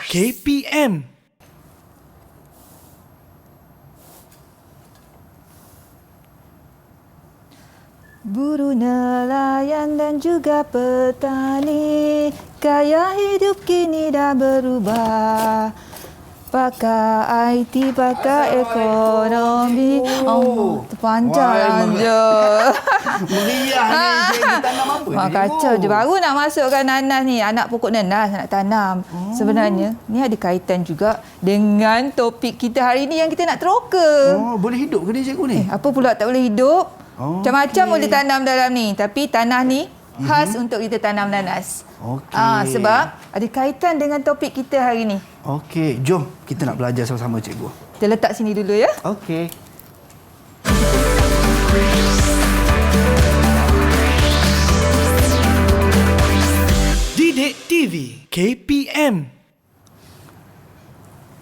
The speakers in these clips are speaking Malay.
KPM. Buruh, nelayan dan juga petani, gaya hidup kini dah berubah. Pakai IT, pakai ekonomi. Oh, terpanjang je. Meriah ni cikgu tanam apa ni? Kacau je. Baru nak masukkan nanas ni. Anak pokok nanas nak tanam. Sebenarnya, ni ada kaitan juga dengan topik kita hari ni yang kita nak teroka. Oh, boleh hidup ke ni cikgu ni? Apa pula tak boleh hidup? Macam-macam Okey. boleh tanam dalam ni. Tapi tanah ni khas untuk kita tanam nanas. Okey. Sebab ada kaitan dengan topik kita hari ni. Okey, jom kita nak belajar sama-sama cikgu. Kita letak sini dulu ya. Okey. Didik TV KPM.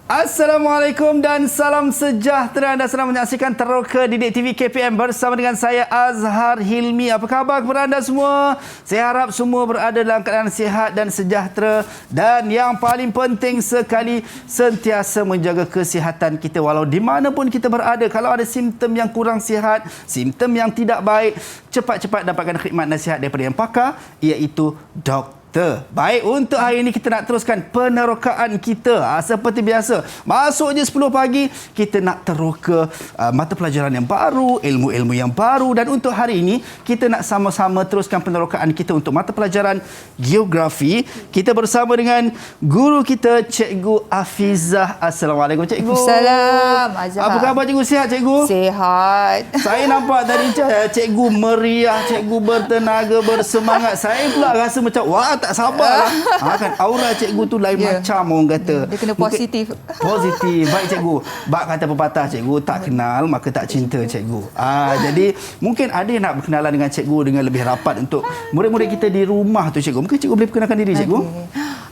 Assalamualaikum dan salam sejahtera. Anda sedang menyaksikan Teroka Didik TV KPM bersama dengan saya Azhar Hilmi. Apa khabar kepada anda semua? Saya harap semua berada dalam keadaan sihat dan sejahtera, dan yang paling penting sekali, sentiasa menjaga kesihatan kita walau di mana pun kita berada. Kalau ada simptom yang kurang sihat, simptom yang tidak baik, cepat-cepat dapatkan khidmat nasihat daripada yang pakar, iaitu doktor. Baik, untuk hari ini kita nak teruskan penerokaan kita. Seperti biasa, masuk je 10 pagi, kita nak teroka mata pelajaran yang baru, ilmu-ilmu yang baru. Dan untuk hari ini, kita nak sama-sama teruskan penerokaan kita untuk mata pelajaran geografi. Kita bersama dengan guru kita, Cikgu Afizah. Assalamualaikum, Cikgu. Assalamualaikum, Azhar. Apa khabar, Cikgu? Sihat, Cikgu? Sihat. Saya nampak tadi cikgu meriah, cikgu bertenaga, bersemangat. Saya pula rasa macam, wah, tak sabar lah. Kan aura cikgu tu lain macam orang kata. Dia kena positif. Positif. Baik cikgu. Bak kata pepatah, cikgu tak kenal maka tak cinta cikgu. Jadi mungkin ada yang nak berkenalan dengan cikgu dengan lebih rapat untuk murid-murid kita di rumah tu cikgu. Mungkin cikgu boleh perkenalkan diri cikgu.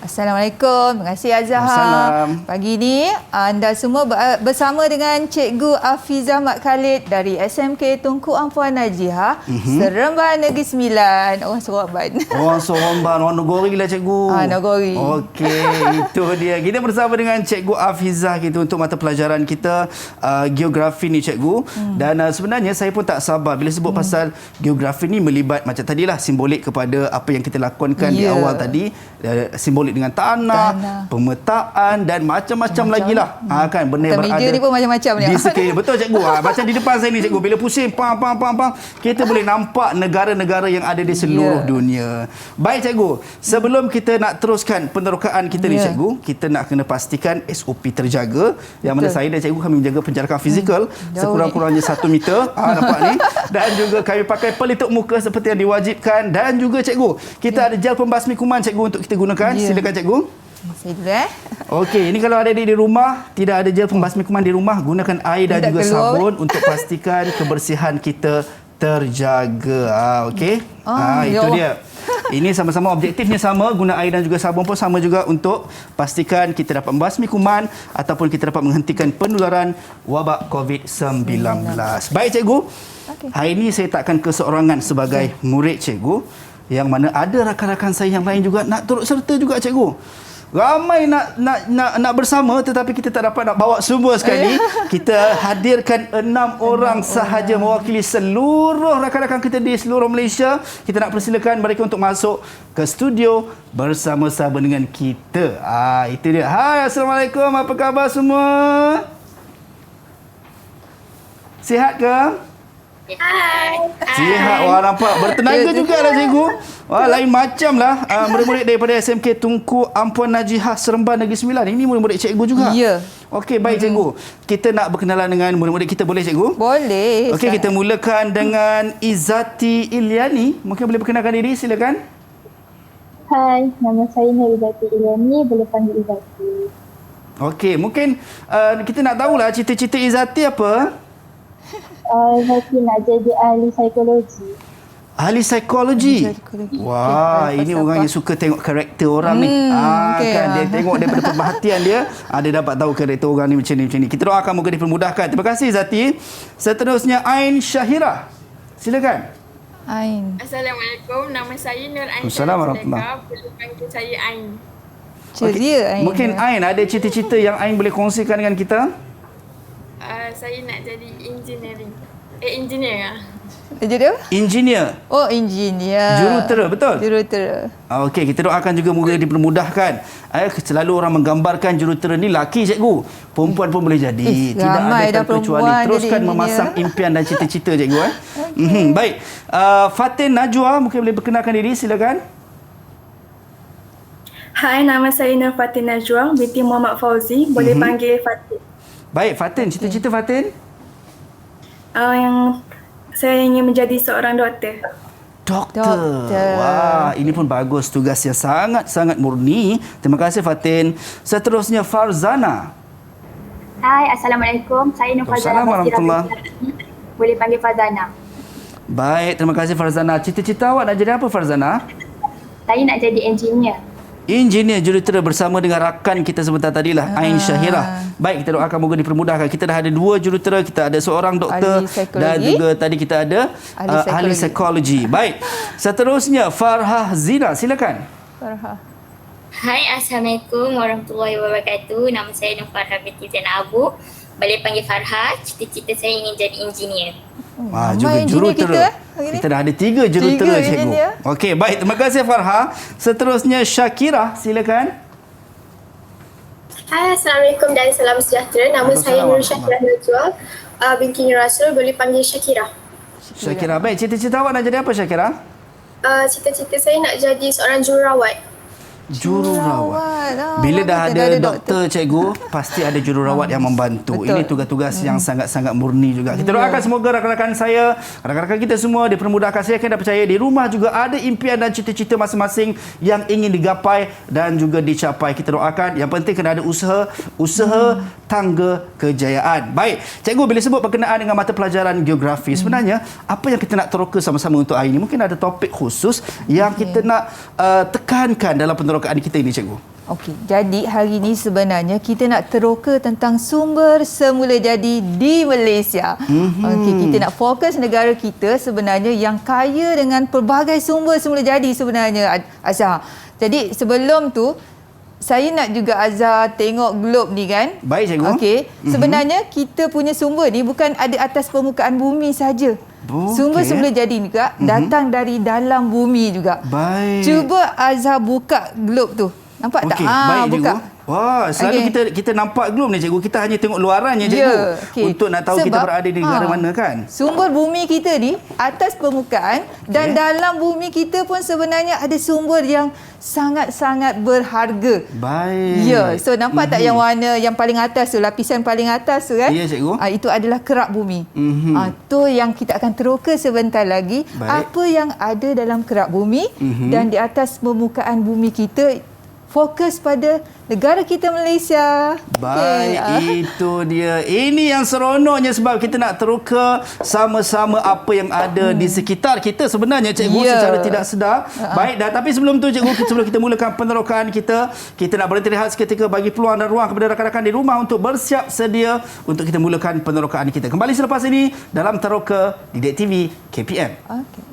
Assalamualaikum. Terima kasih Azhar. Assalam. Pagi ni anda semua bersama dengan Cikgu Afizah Mat Khalid dari SMK Tunku Ampuan Najihah, Seremban Negeri Sembilan. Orang Seremban. Orang Seremban, orang Nagori lah cikgu. Nagori. Okey, itu dia. Kita bersama dengan Cikgu Afizah kita untuk mata pelajaran kita geografi ni cikgu. Dan sebenarnya saya pun tak sabar bila sebut pasal geografi ni melibat macam tadilah simbolik kepada apa yang kita lakonkan di awal tadi. Simbolik dengan tanah, pemetaan dan macam-macam lagi lah. Kan benda yang berada. Meja ni pun macam-macam ni. Di sekeliling. Betul cikgu. Macam di depan saya ni cikgu. Bila pusing pam kita boleh nampak negara-negara yang ada di seluruh dunia. Baik cikgu, sebelum kita nak teruskan penerokaan kita ni cikgu, kita nak kena pastikan SOP terjaga. Yang mana saya dan cikgu kami menjaga penjarakan fizikal sekurang-kurangnya 1 meter. Nampak ni. Dan juga kami pakai pelitup muka seperti yang diwajibkan. Dan juga cikgu, kita ada gel pembasmi kuman cikgu untuk kita gunakan. Silakan cikgu. Saya dulu Okey, ini kalau ada di rumah, tidak ada gel pembasmi kuman di rumah, gunakan air dan juga sabun untuk pastikan kebersihan kita terjaga. Okey. Itu dia. Ini sama-sama objektifnya sama, guna air dan juga sabun pun sama juga untuk pastikan kita dapat membasmi kuman ataupun kita dapat menghentikan penularan wabak COVID-19. Baik cikgu. Hari ini saya takkan keseorangan sebagai murid cikgu, yang mana ada rakan-rakan saya yang lain juga nak turut serta juga cikgu. Ramai nak bersama, tetapi kita tak dapat nak bawa semua sekali. Kita hadirkan 6 orang sahaja mewakili seluruh rakan-rakan kita di seluruh Malaysia. Kita nak persilakan mereka untuk masuk ke studio bersama-sama dengan kita. Itu dia. Hai, Assalamualaikum. Apa khabar semua? Sihat ke? Hai. Sihat. Wah, nampak bertenaga jugalah cikgu. Wah, lain macam lah. Murid-murid daripada SMK Tunku Ampuan Najihah Seremban Negeri Sembilan. Ini murid-murid cikgu juga. Ya. Okey, baik cikgu. Kita nak berkenalan dengan murid-murid kita, boleh cikgu? Boleh. Okey, kita mulakan dengan Izzati Ilyani. Mungkin boleh perkenalkan diri, silakan. Hai, nama saya Izzati Ilyani, boleh panggil Izzati. Okey, mungkin kita nak tahulah cita-cita Izzati apa? Izzati nak jadi ahli psikologi. Ahli psikologi. Wah, ini orang yang suka tengok karakter orang ni. Kan dia tengok daripada pemerhatian dia, dia dapat tahu karakter orang ni macam ni. Kita doakan moga dipermudahkan. Terima kasih Zati. Seterusnya Ain Syahira. Silakan. Ain. Assalamualaikum, nama saya Nur Ain. Assalamualaikum warahmatullahi. Boleh panggil saya Ain. Ceria Ain. Mungkin Ain ada cita-cita yang Ain boleh kongsikan dengan kita? Saya nak jadi engineer lah. Jadi apa? Engineer. Oh, engineer. Jurutera, betul? Jurutera. Okey, kita doakan juga moga dipermudahkan. Selalu orang menggambarkan jurutera ni laki cikgu. Perempuan pun boleh jadi. Tidak ramai ada dah terkecuali. perempuan Teruskan jadi engineer. memasang impian dan cita-cita cikgu. Baik. Fatin Najwa mungkin boleh perkenalkan diri, silakan. Hai, nama saya Nur Fatin Najwa, binti Muhammad Fauzi. Boleh panggil Fatin. Baik, Fatin. Cita-cita Fatin? Yang saya ingin menjadi seorang doktor. Doktor. Wah, ini pun bagus. Tugas yang sangat-sangat murni. Terima kasih Fatin. Seterusnya Farzana. Hai, Assalamualaikum. Saya Nur Fazana. Assalamualaikum warahmatullahi. Boleh panggil Fazana. Baik, terima kasih Farzana. Cita-cita awak nak jadi apa Farzana? Saya nak jadi engineer. Engineer jurutera bersama dengan rakan kita sebentar tadilah, Ain Syahira. Baik, kita doakan moga dipermudahkan. Kita dah ada 2 jurutera, kita ada seorang doktor dan juga tadi kita ada ahli psikologi. Baik, seterusnya Farhah Zina, silakan. Farhah. Hai, Assalamualaikum warahmatullahi wabarakatuh. Nama saya Nur Farhah binti Zainal Abu. Boleh panggil Farhah. Cita-cita saya ingin jadi engineer. Wah, juga jurutera. Kita dah ada 3 jurutera cikgu. Okey, baik. Terima kasih Farhah. Seterusnya Syakira, silakan. Hai, Assalamualaikum dan salam sejahtera. Nama saya Nur Syakira Najwa, binti Rasul. Boleh panggil Syakira. Syakira, baik. Cita-cita awak nak jadi apa Syakira? Cita-cita saya nak jadi seorang jururawat. Jururawat. Bila dah ada doktor cikgu, pasti ada jururawat yang membantu. Betul. Ini tugas-tugas yang sangat-sangat murni juga. Kita doakan semoga rakan-rakan saya, rakan-rakan kita semua dipermudahkan. Saya akan percaya di rumah juga ada impian dan cita-cita masing-masing yang ingin digapai dan juga dicapai. Kita doakan. Yang penting kena ada usaha tangga kejayaan. Baik, cikgu bila sebut berkenaan dengan mata pelajaran geografi, sebenarnya apa yang kita nak teroka sama-sama untuk hari ini? Mungkin ada topik khusus yang kita nak tekankan dalam penerokaan kita ini cikgu. Okey, jadi hari ini sebenarnya kita nak teroka tentang sumber semula jadi di Malaysia. Okey, kita nak fokus negara kita sebenarnya yang kaya dengan pelbagai sumber semula jadi sebenarnya, Azhar. Jadi sebelum tu saya nak juga Azhar tengok globe ni kan. Baik cikgu. Okey, sebenarnya kita punya sumber ni bukan ada atas permukaan bumi saja. Sumber semula jadi juga datang dari dalam bumi juga. Baik. Cuba Azhar buka globe tu. Nampak tak? Baik, buka. cikgu. Wah, selalu kita nampak globe ni cikgu. Kita hanya tengok luarannya cikgu. Untuk nak tahu kita berada di negara mana kan. Sumber bumi kita ni atas permukaan dan dalam bumi kita pun sebenarnya ada sumber yang sangat-sangat berharga. Baik. Ya, so nampak tak yang warna yang paling atas tu, lapisan paling atas tu kan? Ya, cikgu. Itu adalah kerak bumi. Tu yang kita akan teroka sebentar lagi. Baik. Apa yang ada dalam kerak bumi dan di atas permukaan bumi kita. Fokus pada negara kita Malaysia. Baik, itu dia. Ini yang seronoknya sebab kita nak teroka sama-sama apa yang ada di sekitar kita sebenarnya cikgu secara tidak sedar. Baik, tapi sebelum tu cikgu, sebelum kita mulakan penerokaan kita nak berhenti rehat seketika bagi peluang dan ruang kepada rakan-rakan di rumah untuk bersiap sedia untuk kita mulakan penerokaan kita. Kembali selepas ini dalam Teroka Didik TV KPM. Okey.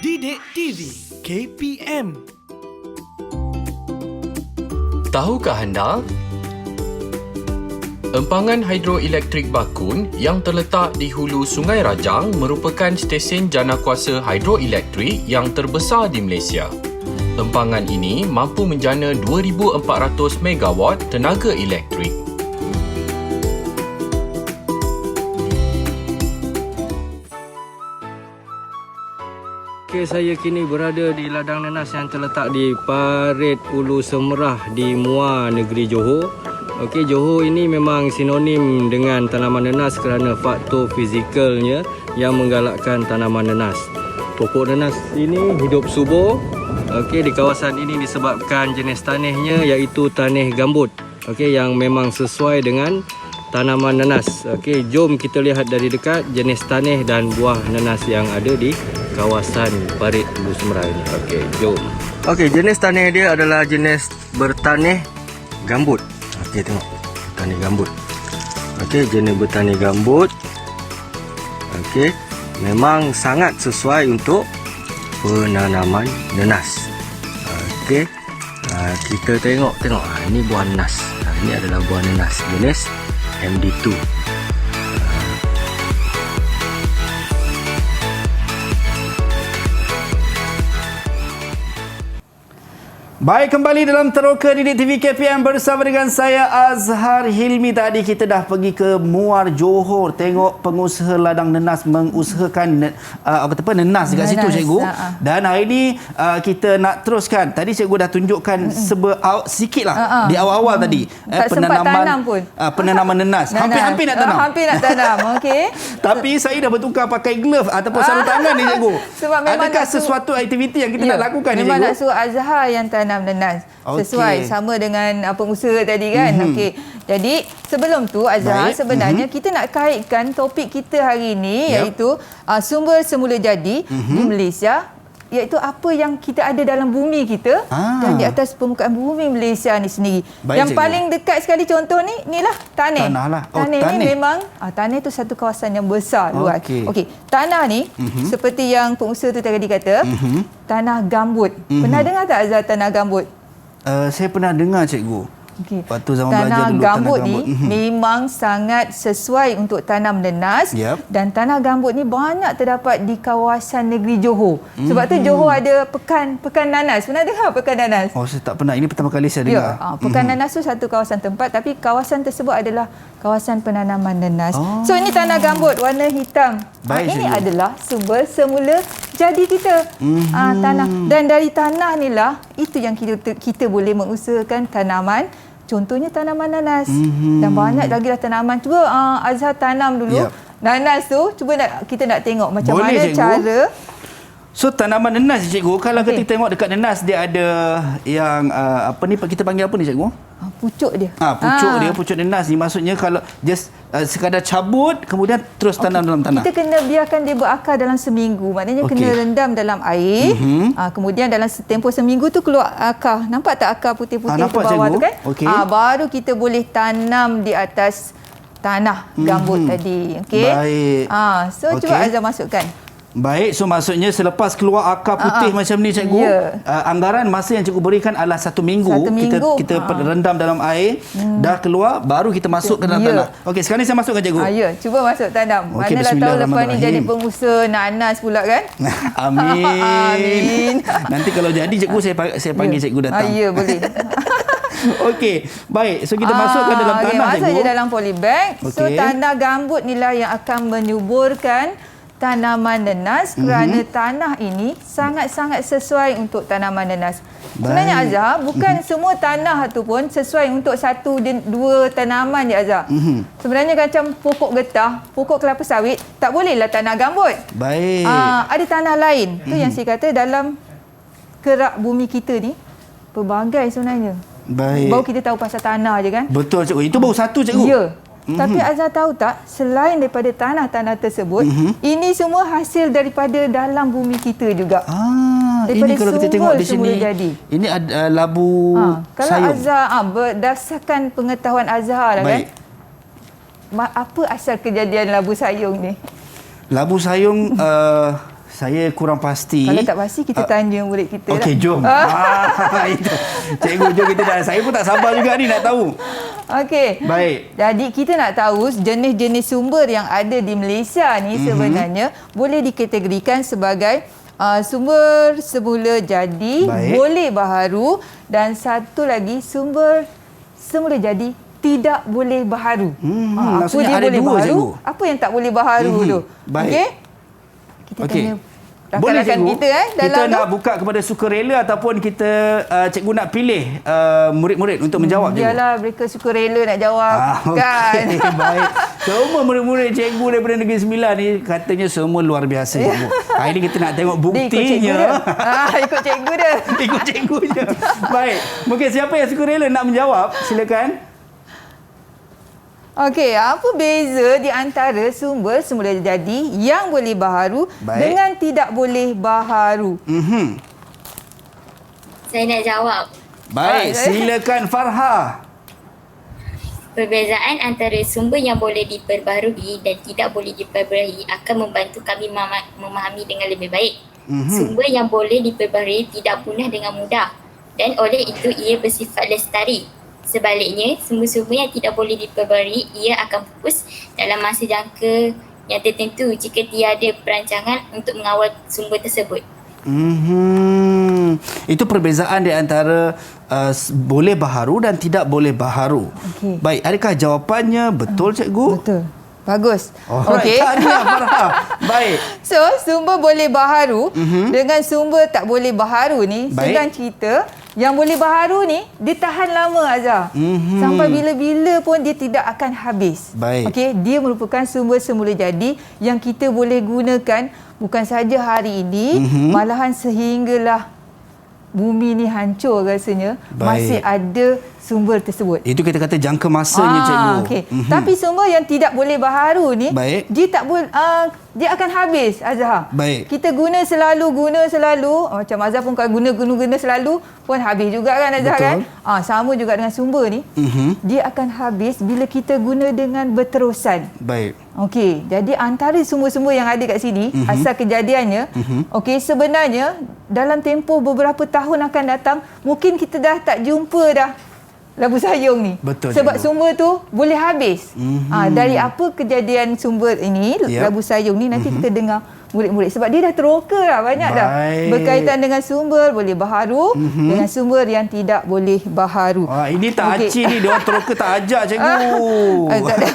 Didik TV KPM. Tahukah anda? Empangan hidroelektrik Bakun yang terletak di hulu Sungai Rajang merupakan stesen janakuasa hidroelektrik yang terbesar di Malaysia. Empangan ini mampu menjana 2,400 megawatt tenaga elektrik. Okay, saya kini berada di ladang nenas yang terletak di Parit Ulu Semerah di Muar, Negeri Johor. Okey, Johor ini memang sinonim dengan tanaman nenas kerana faktor fizikalnya yang menggalakkan tanaman nenas. Pokok nenas ini hidup subur. Okey, di kawasan ini disebabkan jenis tanahnya iaitu tanah gambut. Okey, yang memang sesuai dengan tanaman nanas. Okey, jom kita lihat dari dekat jenis tanah dan buah nanas yang ada di kawasan Parit Hulu Semerah ini. Okey, jom. Okey, jenis tanah dia adalah jenis bertanah gambut. Okey, tengok. Bertanah gambut. Okey, jenis bertanah gambut. Okey, memang sangat sesuai untuk penanaman nanas. Okey. Kita tengok. Ini buah nanas. Ini adalah buah nanas jenis MD2. Baik, kembali dalam Teroka Didik TV KPM bersama dengan saya Azhar Hilmi. Tadi kita dah pergi ke Muar Johor, tengok pengusaha ladang nanas mengusahakan nanas dekat situ cikgu. Dan hari ni kita nak teruskan. Tadi cikgu dah tunjukkan sikitlah di awal-awal tadi penanaman nanas. Hampir nak tanam. Hampir nak tanam. Okey. Tapi saya dah bertukar pakai glove ataupun sarung tangan ni cikgu. Sebab memang adakah sesuatu aktiviti yang kita nak lakukan ni cikgu? Memang nak suruh Azhar yang tanam nanas. Sesuai sama dengan pengusaha tadi kan. Okey. Jadi sebelum tu Azhar, sebenarnya kita nak kaitkan topik kita hari ini iaitu sumber semula jadi di Malaysia, iaitu apa yang kita ada dalam bumi kita dan di atas permukaan bumi Malaysia ni sendiri. Yang paling dekat sekali contoh ni, inilah tanah. Tanah ni memang tanah tu satu kawasan yang besar, luas. Okey, tanah ni seperti yang pengusaha tu tadi kata, tanah gambut. Pernah dengar tak Azhar tanah gambut? Saya pernah dengar cikgu. Okay. Waktu zaman tanah belajar dulu, gambut ni memang sangat sesuai untuk tanam nanas. Dan tanah gambut ni banyak terdapat di kawasan negeri Johor. Sebab tu Johor ada pekan nanas. Pernah dengar pekan nanas? Oh, saya tak pernah. Ini pertama kali saya dengar. Pekan nanas tu satu kawasan tempat, tapi kawasan tersebut adalah kawasan penanaman nanas. So ini tanah gambut warna hitam. Ini adalah sumber semula jadi kita. Tanah. Dan dari tanah ni lah, itu yang kita boleh mengusahakan tanaman. Contohnya tanaman nanas. Dan banyak lagi lah tanaman. Cuba Azhar tanam dulu. Nanas tu, cuba kita nak tengok macam boleh, mana cikgu? Cara. So tanaman nanas cikgu, kalau kita tengok dekat nanas dia ada yang kita panggil apa ni cikgu? Pucuk dia. Pucuk nanas ni maksudnya kalau just sekadar cabut kemudian terus tanam dalam tanah. Kita kena biarkan dia berakar dalam seminggu. Maknanya kena rendam dalam air. Kemudian dalam tempoh seminggu tu keluar akar. Nampak tak akar putih-putih ke bawah tu kan? Baru kita boleh tanam di atas tanah gambut tadi. Okey. Baik. So cuba Azhar masukkan. Baik, so maksudnya selepas keluar akar putih macam ni cikgu, anggaran masa yang cikgu berikan adalah 1 minggu. Kita rendam dalam air, dah keluar baru kita masuk ke dalam tanah. Okey, sekarang ni saya masukkan cikgu. Cuba masuk tanam. Manalah tahu lepas ni jadi pengusaha nanas pula kan? Amin. Nanti kalau jadi cikgu saya panggil cikgu datang. Ya, boleh. Okey, baik. So kita masukkan dalam tanah cikgu. Masuk je dalam polybag. So tanah gambut inilah yang akan menyuburkan tanaman nanas kerana tanah ini sangat-sangat sesuai untuk tanaman nanas. Sebenarnya Azhar, bukan semua tanah tu pun sesuai untuk 1-2 tanaman je Azhar. Sebenarnya macam pokok getah, pokok kelapa sawit, tak bolehlah tanah gambut. Baik. Ada tanah lain. Tu yang saya kata dalam kerak bumi kita ni pelbagai sebenarnya. Baik. Baru kita tahu pasal tanah je kan? Betul cikgu. Itu baru satu cikgu. Ya. Tapi Azhar tahu tak, selain daripada tanah-tanah tersebut, ini semua hasil daripada dalam bumi kita juga. Ini kalau kita tengok di sini, ini ada labu kalau sayung. Azhar, berdasarkan pengetahuan Azhar kan, apa asal kejadian labu sayung ni? Labu sayung, saya kurang pasti. Kalau tak pasti, kita tanya murid kita. Okey, jom. Itu. Cikgu, jom kita dah. Saya pun tak sabar juga ni nak tahu. Okey. Baik. Jadi kita nak tahu jenis-jenis sumber yang ada di Malaysia ni sebenarnya boleh dikategorikan sebagai sumber semula jadi, boleh baharu, dan satu lagi sumber semula jadi tidak boleh baharu. Apa dia ada boleh dua, baharu? cikgu. Apa yang tak boleh baharu tu? Okey. Kita tanya rakan-rakan kita kita nak buka kepada sukarela ataupun kita cikgu nak pilih murid-murid untuk menjawab cikgu. Biarlah mereka sukarela nak jawab kan. Baik. Semua murid-murid cikgu daripada Negeri Sembilan ni katanya semua luar biasa cikgu. Hari ni kita nak tengok buktinya. Ikut cikgu dia. Ikut cikgu je. Baik. Mungkin siapa yang sukarela nak menjawab, silakan. Okey, apa beza di antara sumber semula jadi yang boleh baharu dengan tidak boleh baharu? Saya nak jawab. Baik, silakan Farha. Perbezaan antara sumber yang boleh diperbarui dan tidak boleh diperbarui akan membantu kami memahami dengan lebih baik. Sumber yang boleh diperbarui tidak punah dengan mudah dan oleh itu ia bersifat lestari. Sebaliknya, sumber-sumber yang tidak boleh diperbarui ia akan pupus dalam masa jangka yang tertentu jika tiada perancangan untuk mengawal sumber tersebut. Itu perbezaan di antara boleh baharu dan tidak boleh baharu. Okey. Baik, adakah jawapannya betul cikgu? Betul. Bagus. Okey. Tahniah Farha. Baik. So, sumber boleh baharu dengan sumber tak boleh baharu ni sedang cerita yang boleh baharu ni dia tahan lama Azhar. Sampai bila-bila pun dia tidak akan habis. Baik. Okey, dia merupakan sumber semula jadi yang kita boleh gunakan bukan sahaja hari ini, malahan sehinggalah bumi ni hancur rasanya, masih ada sumber tersebut. Itu kita kata jangka masanya cikgu. Okay. Tapi sumber yang tidak boleh baharu ni, dia tak boleh, dia akan habis Azhar. Baik. Kita guna selalu, macam Azhar pun kalau guna selalu pun habis juga kan Azhar. Betul. Kan? Sama juga dengan sumber ni. Dia akan habis bila kita guna dengan berterusan. Baik. Okey, jadi antara sumber-sumber yang ada kat sini, asal kejadiannya, okey, sebenarnya dalam tempoh beberapa tahun akan datang, mungkin kita dah tak jumpa dah labu sayung ni. Betul. Sebab cikgu. sumber tu boleh habis. Dari apa kejadian sumber ini, labu sayung ni, nanti kita dengar murid-murid. Sebab dia dah teroka dah, banyak dah. Berkaitan dengan sumber boleh baharu, dengan sumber yang tidak boleh baharu. Ini tak Acik ni, dia orang teroka tak ajak cikgu. Tak ada.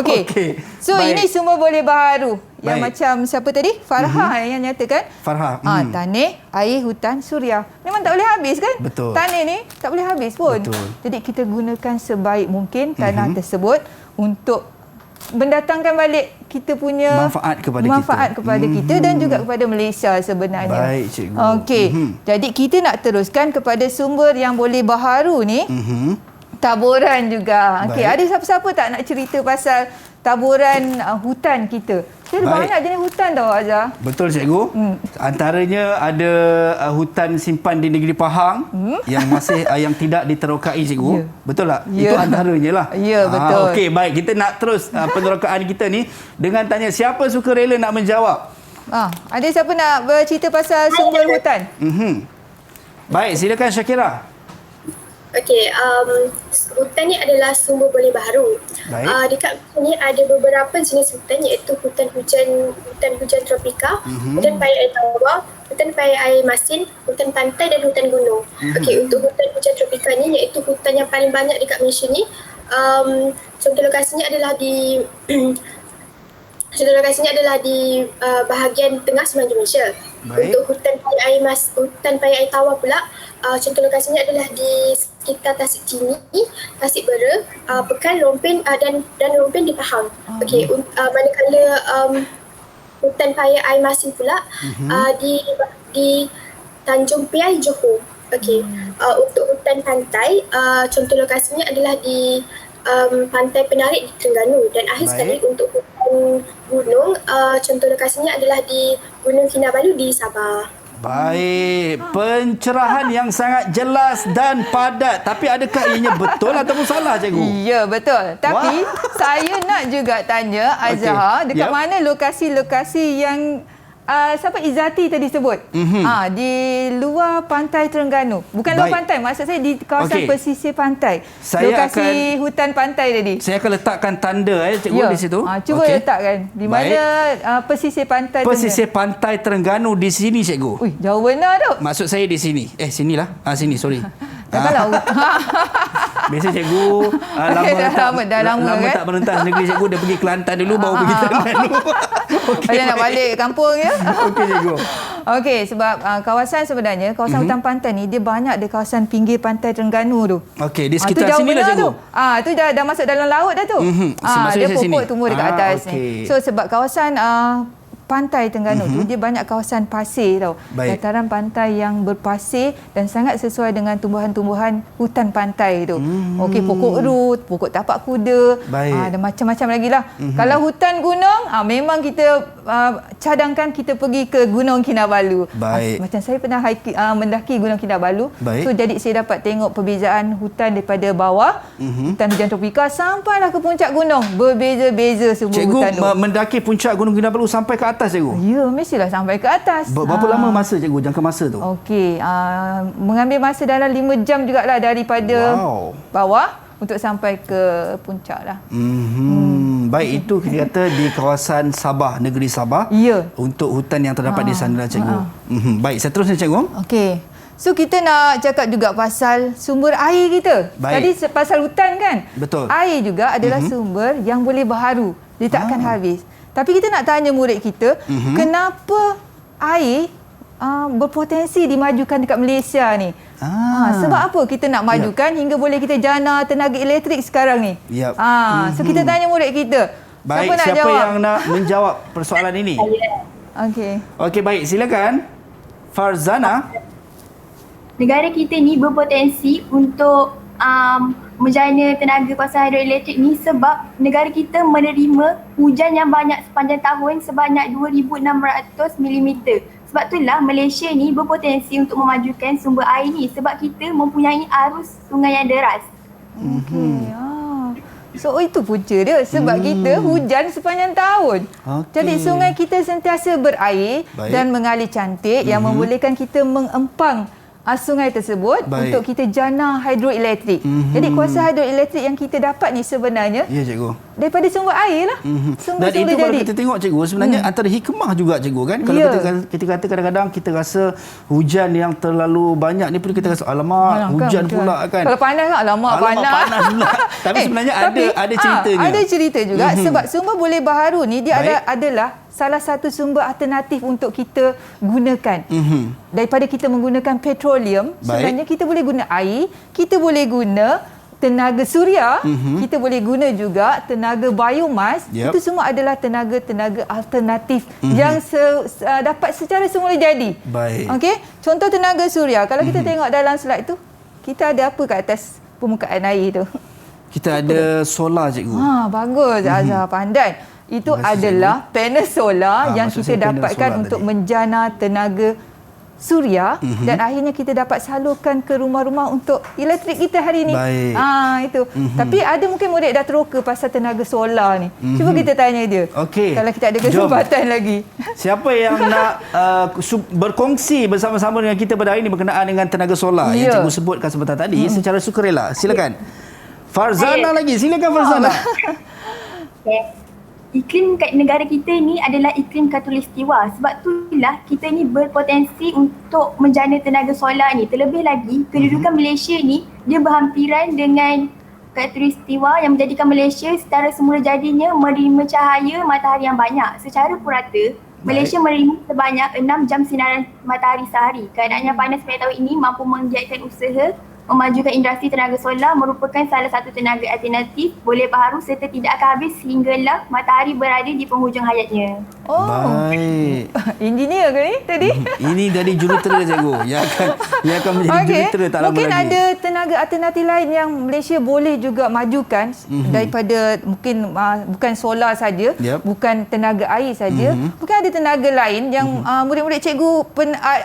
Okey. So Baik. ini sumber boleh baharu. Yang Baik. macam siapa tadi? Farha yang nyatakan. Farha. Tanah, air, hutan, suria. Memang tak boleh habis kan? Betul. Tanah ni tak boleh habis pun. Betul. Jadi kita gunakan sebaik mungkin tanah tersebut untuk mendatangkan balik kita punya manfaat kepada kita dan juga kepada Malaysia sebenarnya. Baik cikgu. Okey. Jadi kita nak teruskan kepada sumber yang boleh baharu ni. Taburan juga. Okey, ada siapa-siapa tak nak cerita pasal taburan hutan kita? Kita banyak jenis hutan tau Azhar. Betul cikgu. Antaranya ada hutan simpan di negeri Pahang yang masih yang tidak diterokai cikgu. Betul tak? Itu antaranya lah. Ya, betul. Okey, baik. Kita nak terus penerokaan kita ni dengan tanya siapa suka rela nak menjawab? Ada siapa nak bercerita pasal sumber hutan? Baik, silakan Syakira. Okey, hutan ni adalah sumber boleh baharu. Dekat sini ada beberapa jenis hutan iaitu hutan hujan tropika, hutan paya air tawar, hutan paya air masin, hutan pantai dan hutan gunung. Okey, untuk hutan hujan tropika ni iaitu hutan yang paling banyak dekat Malaysia ni. Contoh lokasinya adalah di bahagian tengah semenanjung Malaysia. Untuk hutan paya air tawar pula, contoh lokasinya adalah di sekitar Tasik Chini, Tasik Bera, Pekan, Rompin dan Rompin di Pahang. Okey, manakala hutan paya air masin pula di Tanjung Piai, Johor. Okey, untuk hutan pantai, contoh lokasinya adalah di Pantai Penarik di Terengganu dan akhir sekali untuk hutan gunung, contoh lokasinya adalah di Gunung Kinabalu di Sabah. Baik, pencerahan yang sangat jelas dan padat. Tapi adakah ianya betul ataupun salah cikgu? Ya, betul. Tapi saya nak juga tanya Azhar, dekat mana lokasi-lokasi yang siapa Izzati tadi sebut? Di luar pantai Terengganu. Bukan luar pantai, maksud saya di kawasan pesisir pantai. Lokasi hutan pantai tadi. Saya akan letakkan tanda cikgu di situ. Cuba letakkan di mana pesisir pantai pesisir pantai Terengganu di sini cikgu. Ui, jauh benar tu. Maksud saya di sini. Sinilah. Sini, sorry. Biasa cikgu dah lama kan? tak merentas negeri cikgu. Dia pergi Kelantan dulu baru pergi Terengganu. Saya nak balik kampung ya. Okey cikgu. Okey, sebab kawasan sebenarnya kawasan hutan pantai ni dia banyak di kawasan pinggir pantai Terengganu tu. Okey, di sekitar sini lah cikgu. Tu dah masuk dalam laut dah tu. Dia pokok tumbuh dekat atas ni. So sebab kawasan pantai Terengganu tu dia banyak kawasan pasir tau. Baik. Dataran pantai yang berpasir dan sangat sesuai dengan tumbuhan-tumbuhan hutan pantai tu. Okey, pokok rut, pokok tapak kuda, Baik. dan macam-macam lagi lah. Kalau hutan gunung, memang kita cadangkan kita pergi ke Gunung Kinabalu. Baik. Macam saya pernah mendaki Gunung Kinabalu. Baik. So jadi saya dapat tengok perbezaan hutan daripada bawah, hutan hujan tropika sampailah ke puncak gunung. Berbeza-beza semua Cikgu hutan tu. mendaki puncak Gunung Kinabalu sampai ke atas, cikgu? Ya, mestilah sampai ke atas. Berapa lama masa, cikgu, jangka masa tu? Okey, mengambil masa dalam 5 jam jugalah daripada bawah untuk sampai ke puncak lah. Baik, itu kita kata di kawasan Sabah, negeri Sabah. Ya. Untuk hutan yang terdapat di sana lah, cikgu. Baik, seterusnya, cikgu. Okey. So kita nak cakap juga pasal sumber air kita. Baik. Tadi pasal hutan kan? Betul. Air juga adalah sumber yang boleh berharu. Dia tak akan habis. Tapi kita nak tanya murid kita, kenapa air berpotensi dimajukan dekat Malaysia ni? Sebab apa kita nak majukan hingga boleh kita jana tenaga elektrik sekarang ni? Yap. So kita tanya murid kita. Baik, Siapa nak siapa jawab? yang nak menjawab persoalan ini? Okey. Okey, baik, silakan. Farzana. Negara kita ni berpotensi untuk menjana tenaga kuasa hidroelektrik ni sebab negara kita menerima hujan yang banyak sepanjang tahun sebanyak 2,600 mm. Sebab itulah Malaysia ni berpotensi untuk memajukan sumber air ni sebab kita mempunyai arus sungai yang deras. Okey. So itu punca dia sebab kita hujan sepanjang tahun. Jadi sungai kita sentiasa berair dan mengalir cantik yang membolehkan kita mengempang sungai tersebut untuk kita jana hidroelektrik. Jadi kuasa hidroelektrik yang kita dapat ni sebenarnya cikgu, daripada sumber air lah. Dan itu kalau kita tengok, cikgu, sebenarnya antara hikmah juga, cikgu, kan? Kalau kita kata kadang-kadang kita rasa hujan yang terlalu banyak ni pun kita rasa alamak, hujan pula kan. Kalau panas kan alamak panas pula. Tapi sebenarnya ada ceritanya. Ada cerita juga sebab sumber boleh berharu ni dia adalah salah satu sumber alternatif untuk kita gunakan. Daripada kita menggunakan petroleum, sebenarnya kita boleh guna air, kita boleh guna tenaga suria, kita boleh guna juga tenaga biomas. Itu semua adalah tenaga-tenaga alternatif yang dapat secara semula jadi. Okey, contoh tenaga suria, kalau kita tengok dalam slide tu, kita ada apa kat atas permukaan air tu? Kita ada solar, cikgu. Bagus, Azhar pandai. Itu adalah panel solar yang kita dapatkan untuk menjana tenaga suria dan akhirnya kita dapat salurkan ke rumah-rumah untuk elektrik kita hari ini. Itu. Tapi ada mungkin murid dah teroka pasal tenaga solar ni. Cuba kita tanya dia. Kalau kita ada kesempatan lagi. Siapa yang nak berkongsi bersama-sama dengan kita pada hari ini berkenaan dengan tenaga solar yang cikgu sebutkan sebentar tadi secara sukarela? Silakan. Farzana lagi. Silakan, Farzana. Iklim kat negara kita ni adalah iklim khatulistiwa. Sebab itulah kita ni berpotensi untuk menjana tenaga solar ni. Terlebih lagi, kedudukan Malaysia ni dia berhampiran dengan khatulistiwa yang menjadikan Malaysia secara semula jadinya menerima cahaya matahari yang banyak. Secara purata, Malaysia menerima sebanyak 6 jam sinaran matahari sehari. Keadaan yang panas pada tahun ini mampu menggiatkan usaha memajukan industri tenaga solar merupakan salah satu tenaga alternatif boleh berharu serta tidak akan habis sehinggalah matahari berada di penghujung hayatnya. Baik. Engineer ke ni tadi? Ini dari jurutera, cikgu. Yang akan menjadi jurutera tak lama mungkin lagi. ada tenaga alternatif lain yang Malaysia boleh juga majukan daripada mungkin bukan solar saja, bukan tenaga air saja. Mungkin ada tenaga lain yang murid-murid cikgu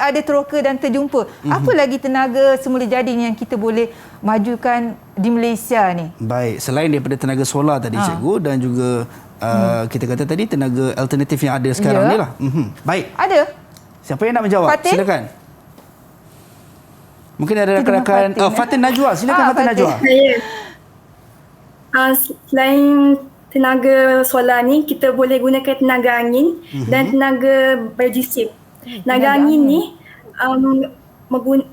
ada teroka dan terjumpa. Apa lagi tenaga semula jadi yang kita boleh majukan di Malaysia ni? Baik, selain daripada tenaga solar tadi, cikgu, dan juga kita kata tadi tenaga alternatif yang ada sekarang ni lah. Baik. Ada. Siapa yang nak menjawab? Fatin? Silakan. Mungkin ada rakan-rakan Fatin Najwa. Silakan, Fatin Najwa. Selain tenaga solar ni, kita boleh gunakan tenaga angin dan tenaga biogeosim. Tenaga angin ni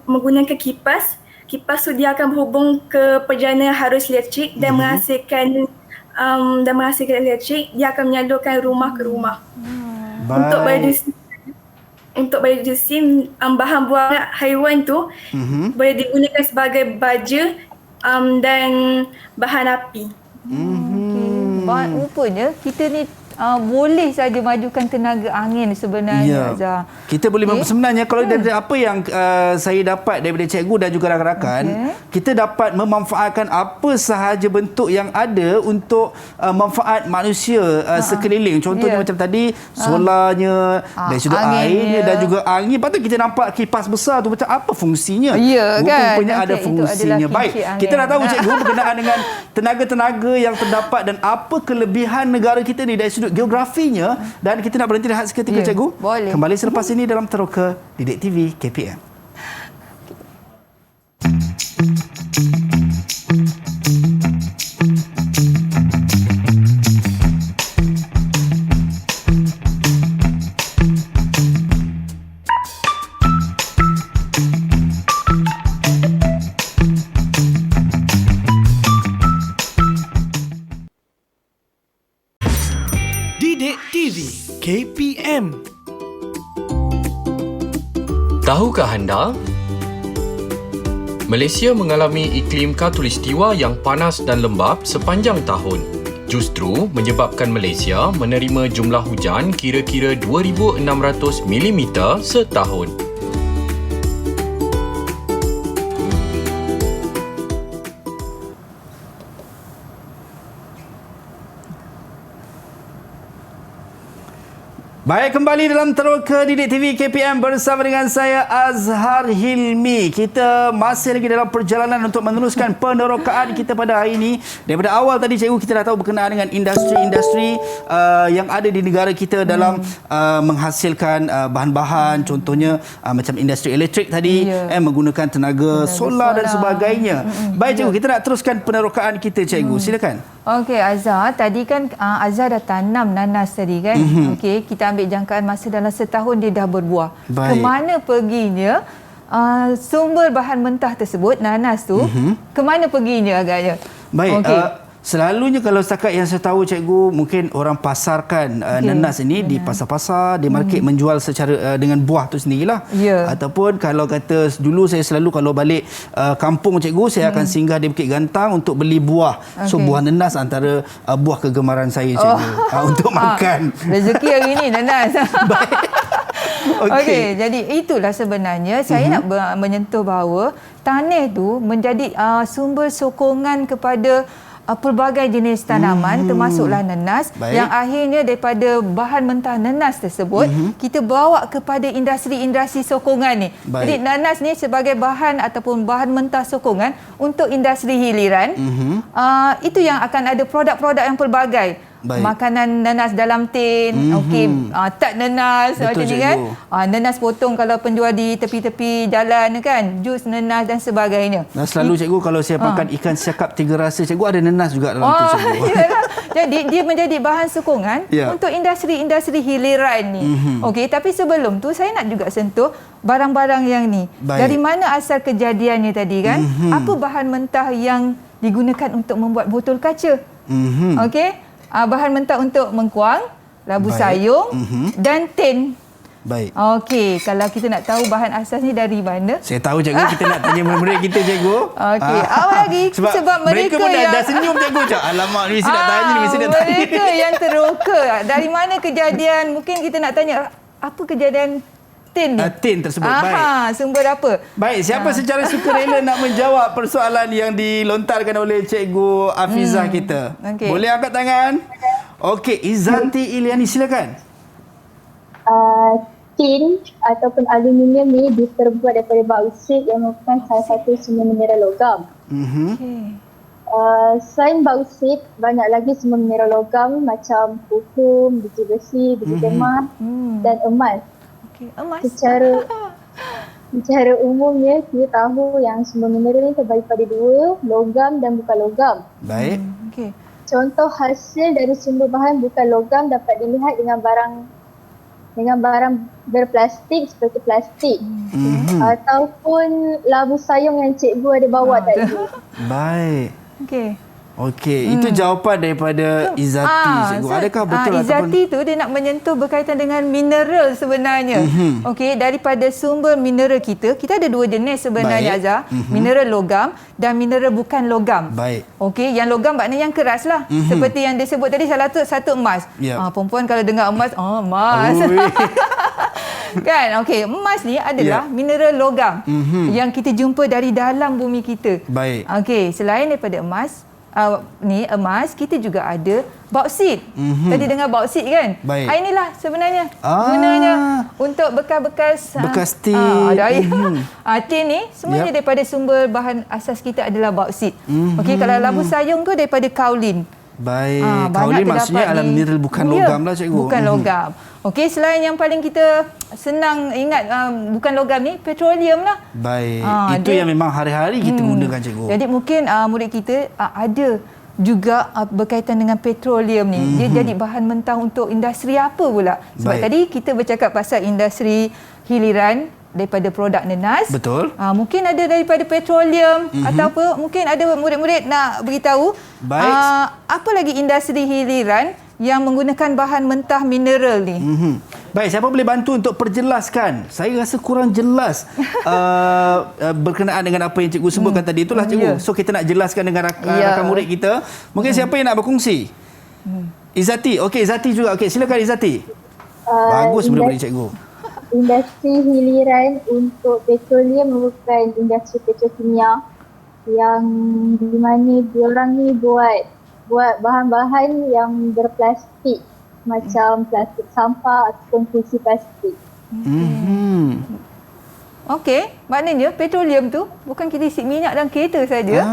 menggunakan kipas. Kipas tu dia akan berhubung ke pejana arus elektrik dan menghasilkan elektrik. Dia akan menyalurkan rumah ke rumah. Untuk biogeosim, bahan buangan haiwan tu boleh digunakan sebagai baja dan bahan api. Rupanya kita ni boleh saja majukan tenaga angin sebenarnya, Azhar. Kita boleh sebenarnya kalau dari apa yang saya dapat daripada cikgu dan juga rakan-rakan, kita dapat memanfaatkan apa sahaja bentuk yang ada untuk manfaat manusia sekeliling. Contohnya macam tadi solarnya, dan juga airnya dan juga angin. Patut kita nampak kipas besar tu macam apa fungsinya. Ya kan? Rupanya ada fungsinya. Baik, kita dah tahu cikgu berkenaan dengan tenaga-tenaga yang terdapat dan apa kelebihan negara kita ni dari sudut geografinya, dan kita nak berhenti rehat seketika cikgu. Boleh. Kembali selepas ini dalam Teroka Didik TV KPM. Didik TV KPM. Tahukah anda? Malaysia mengalami iklim khatulistiwa yang panas dan lembap sepanjang tahun. Justru menyebabkan Malaysia menerima jumlah hujan kira-kira 2,600 mm setahun. Baik, kembali dalam Teroka Didik TV KPM bersama dengan saya Azhar Hilmi. Kita masih lagi dalam perjalanan untuk meneruskan penerokaan kita pada hari ini. Daripada awal tadi cikgu kita dah tahu berkenaan dengan industri-industri yang ada di negara kita dalam menghasilkan bahan-bahan, contohnya macam industri elektrik tadi, menggunakan tenaga solar dan sebagainya. Baik cikgu, kita nak teruskan penerokaan kita cikgu. Silakan. Okey Azhar, tadi kan Azhar dah tanam nanas tadi kan. Okey, kita ambil jangkaan masa dalam setahun dia dah berbuah. Baik. Kemana perginya sumber bahan mentah tersebut, nanas tu, kemana perginya agaknya? Baik, okay. Selalunya kalau setakat yang saya tahu cikgu, mungkin orang pasarkan nanas ini di pasar-pasar, di market menjual secara dengan buah tu sendirilah. Ataupun kalau kata dulu saya selalu kalau balik kampung cikgu, saya akan singgah di Bukit Gantang untuk beli buah. So buah nanas antara buah kegemaran saya cikgu untuk makan. Rezeki hari ni nanas. Baik. Okey, jadi itulah sebenarnya saya nak menyentuh bahawa tanah tu menjadi sumber sokongan kepada pelbagai jenis tanaman termasuklah nanas. Baik. Yang akhirnya daripada bahan mentah nanas tersebut kita bawa kepada industri-industri sokongan ni. Baik. Jadi nanas ni sebagai bahan ataupun bahan mentah sokongan untuk industri hiliran. Itu yang akan ada produk-produk yang pelbagai. Baik. Makanan nanas dalam tin, tart nanas macam ni kan. Nanas potong kalau penjual di tepi-tepi jalan kan, jus nanas dan sebagainya. Dan selalu cikgu kalau saya makan ikan siakap 3 rasa, cikgu ada nanas juga dalam tu cikgu. Jadi dia menjadi bahan sokongan untuk industri-industri hiliran ni. Okey, tapi sebelum tu saya nak juga sentuh barang-barang yang ni. Baik. Dari mana asal kejadiannya tadi kan? Apa bahan mentah yang digunakan untuk membuat botol kaca? Okey. Bahan mentah untuk mengkuang, labu sayur dan tin. Baik. Okey, kalau kita nak tahu bahan asas ni dari mana? Saya tahu cikgu, kita nak tanya murid-murid kita cikgu. Okey, awal lagi sebab mereka pun yang dah senyum cikgu. Alamak, ni mesti nak tanya ni, mesti nak tanya. Mereka yang teroka. Dari mana kejadian? Mungkin kita nak tanya apa kejadian tin ni? Tin tersebut. Baik. Sumber apa? Baik, siapa secara sukarela nak menjawab persoalan yang dilontarkan oleh Cikgu Afizah kita? Okey. Boleh angkat tangan? Okey, Izzati Iliani, silakan. Tin ataupun aluminium ni diperbuat daripada bauksit yang merupakan salah satu sumber mineral logam. Selain bauksit, banyak lagi sumber mineral logam macam puhum, biji besi, biji emas dan emas. Emas. Secara umumnya kita tahu yang sumber mineral ni terbagi pada 2, logam dan bukan logam. Baik. Okey. Contoh hasil dari sumber bahan bukan logam dapat dilihat dengan barang berplastik seperti plastik ataupun labu sayung yang cikgu ada bawa tadi. Baik. Okey. Okey, itu jawapan daripada Izzati, cikgu. Adakah betul Izzati tu dia nak menyentuh berkaitan dengan mineral sebenarnya. Okey, daripada sumber mineral kita ada dua jenis sebenarnya, Azhar. Mineral logam dan mineral bukan logam. Baik. Okey, yang logam maknanya yang keras lah. Seperti yang disebut tadi, salah satu emas. Yep. Perempuan kalau dengar emas, emas. Kan? Okey, emas ni adalah mineral logam yang kita jumpa dari dalam bumi kita. Baik. Okey, selain daripada emas, emas, kita juga ada bauksit. Tadi dengar bauksit kan? Baik. Inilah sebenarnya gunanya untuk bekas-bekas tin. Tin ni semuanya daripada sumber bahan asas kita adalah bauksit. Okey, kalau labu sayung tu daripada kaolin. Baik. Kaolin maksudnya adalah mineral bukan logam lah, cikgu. Bukan logam. Okey, selain yang paling kita senang ingat bukan logam ni, petroleum lah. Baik. Itu yang memang hari-hari kita gunakan, cikgu. Jadi mungkin murid kita ada juga berkaitan dengan petroleum ni. Dia jadi bahan mentah untuk industri apa pula? Sebab tadi kita bercakap pasal industri hiliran daripada produk nenas. Betul. Mungkin ada daripada petroleum atau apa. Mungkin ada murid-murid nak beritahu. Baik. Apa lagi industri hiliran yang menggunakan bahan mentah mineral ni? Baik, siapa boleh bantu untuk perjelaskan? Saya rasa kurang jelas berkenaan dengan apa yang cikgu sebutkan tadi. Itulah cikgu. So kita nak jelaskan dengan rakan murid kita. Mungkin siapa yang nak berkongsi? Izzati. Okey, Izzati juga. Okey, silakan Izzati. Bagus murid-murid cikgu. Industri hiliran untuk petroleum merupakan industri petrokimia yang di mana diorang ni buat bahan-bahan yang berplastik, macam plastik sampah ataupun kursi plastik. Okey, maknanya petroleum tu bukan kita isi minyak dan kereta saja,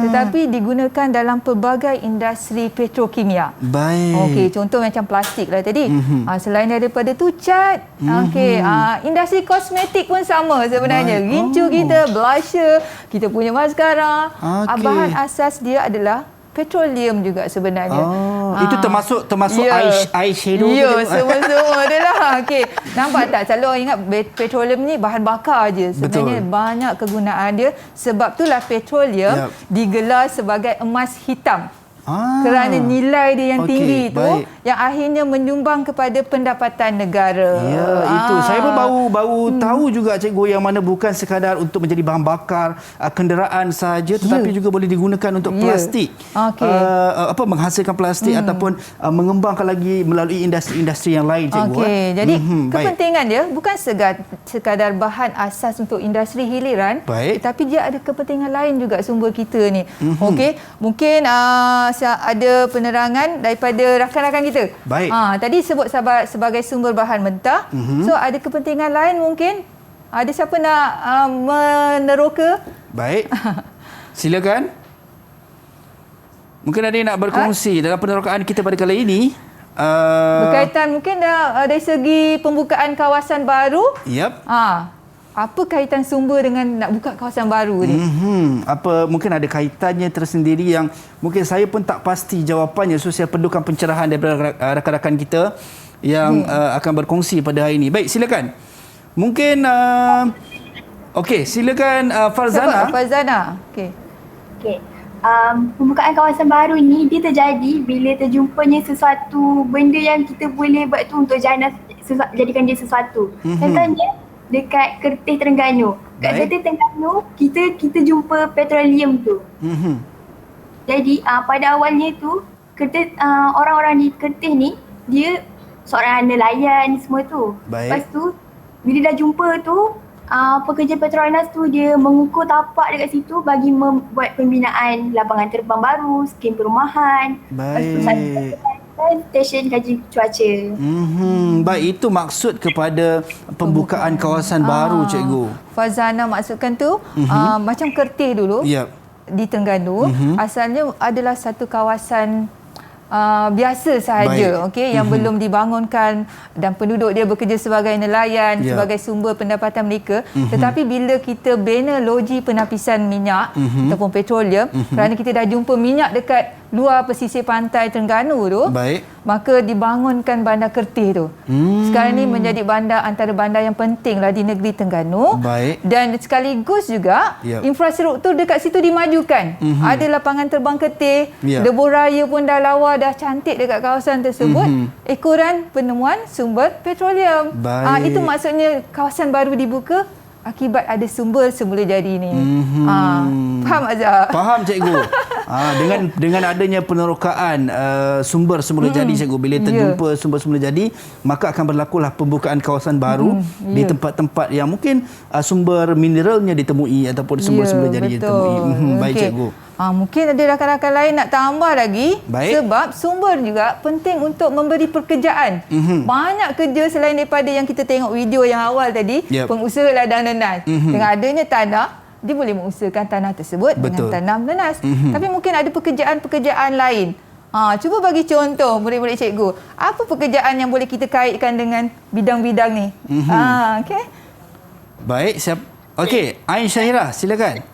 tetapi digunakan dalam pelbagai industri petrokimia. Baik. Okey, contoh macam plastik lah tadi. Selain daripada tu cat, industri kosmetik pun sama sebenarnya. Gincu kita, blusher, kita punya maskara, bahan asas dia adalah petroleum juga sebenarnya. Itu termasuk eyeshadow. Ya, semua-semua dia lah. Okey. Nampak tak? Selalu orang ingat petroleum ni bahan bakar je. Sebenarnya banyak kegunaan dia. Sebab itulah petroleum digelar sebagai emas hitam. Kerana nilai dia yang tinggi tu yang akhirnya menyumbang kepada pendapatan negara. Ya, itu. Saya pun baru tahu juga, cikgu, yang mana bukan sekadar untuk menjadi bahan bakar kenderaan sahaja, tetapi juga boleh digunakan untuk plastik. Menghasilkan plastik ataupun mengembangkan lagi melalui industri-industri yang lain, cikgu. Okey, jadi kepentingan dia bukan sekadar bahan asas untuk industri hiliran, tetapi dia ada kepentingan lain juga sumber kita ni. Okey, mungkin ada penerangan daripada rakan-rakan kita. Baik. Tadi sebut sebagai sumber bahan mentah. So ada kepentingan lain mungkin. Ada siapa nak meneroka? Baik. Silakan. Mungkin ada yang nak berkongsi dalam penerokaan kita pada kali ini. Berkaitan mungkin dari segi pembukaan kawasan baru. Yep. Apa kaitan sumber dengan nak buka kawasan baru ni? Mungkin ada kaitannya tersendiri yang mungkin saya pun tak pasti jawapannya. So saya perlukan pencerahan daripada rakan-rakan kita yang akan berkongsi pada hari ini. Baik, silakan. Mungkin okey, silakan Farzana. Farzana. Okey. Pembukaan kawasan baru ni dia terjadi bila terjumpanya sesuatu benda yang kita boleh buat tu untuk jadikan dia sesuatu. Contohnya dekat Kertih Terengganu. Kat Kertih Terengganu kita jumpa petroleum tu. Jadi pada awalnya tu orang-orang di Kertih ni dia seorang nelayan semua tu. Lepas tu bila dah jumpa tu pekerja Petronas tu dia mengukur tapak dekat situ bagi membuat pembinaan lapangan terbang baru, skim perumahan. Lepas tu stesen kaji cuaca. Baik, itu maksud kepada pembukaan kawasan baru, cikgu. Fazana maksudkan tu macam Kertih dulu di Terengganu asalnya adalah satu kawasan biasa sahaja, okey, yang belum dibangunkan dan penduduk dia bekerja sebagai nelayan, sebagai sumber pendapatan mereka. Tetapi bila kita bina loji penapisan minyak ataupun petroleum, kerana kita dah jumpa minyak dekat luar pesisir pantai Terengganu tu, Baik. maka dibangunkan bandar Kertih tu. Sekarang ni menjadi bandar antara bandar yang penting lah di negeri Terengganu. Baik. Dan sekaligus juga Yep. infrastruktur dekat situ dimajukan. Ada lapangan terbang Kertih, Yep. debur raya pun dah lawa, dah cantik dekat kawasan tersebut. Ekoran penemuan sumber petroleum. Baik. Itu maksudnya kawasan baru dibuka akibat ada sumber semula jadi ni. Faham Azhar? Faham cikgu. Dengan adanya penerokaan sumber semula jadi cikgu, bila terjumpa sumber semula jadi, maka akan berlakulah pembukaan kawasan baru di tempat-tempat yang mungkin sumber mineralnya ditemui ataupun sumber semula jadi ditemui. Baik cikgu. Mungkin ada rakan-rakan lain nak tambah lagi. Baik. Sebab sumber juga penting untuk memberi pekerjaan. Banyak kerja selain daripada yang kita tengok video yang awal tadi, Yep. pengusaha ladang nenas. Dengan adanya tanah, dia boleh mengusahakan tanah tersebut Betul. dengan tanam nenas. Tapi mungkin ada pekerjaan-pekerjaan lain. Cuba bagi contoh murid-murid cikgu. Apa pekerjaan yang boleh kita kaitkan dengan bidang-bidang ni? Okey. Baik, siap. Okey, Ain Syahira, silakan.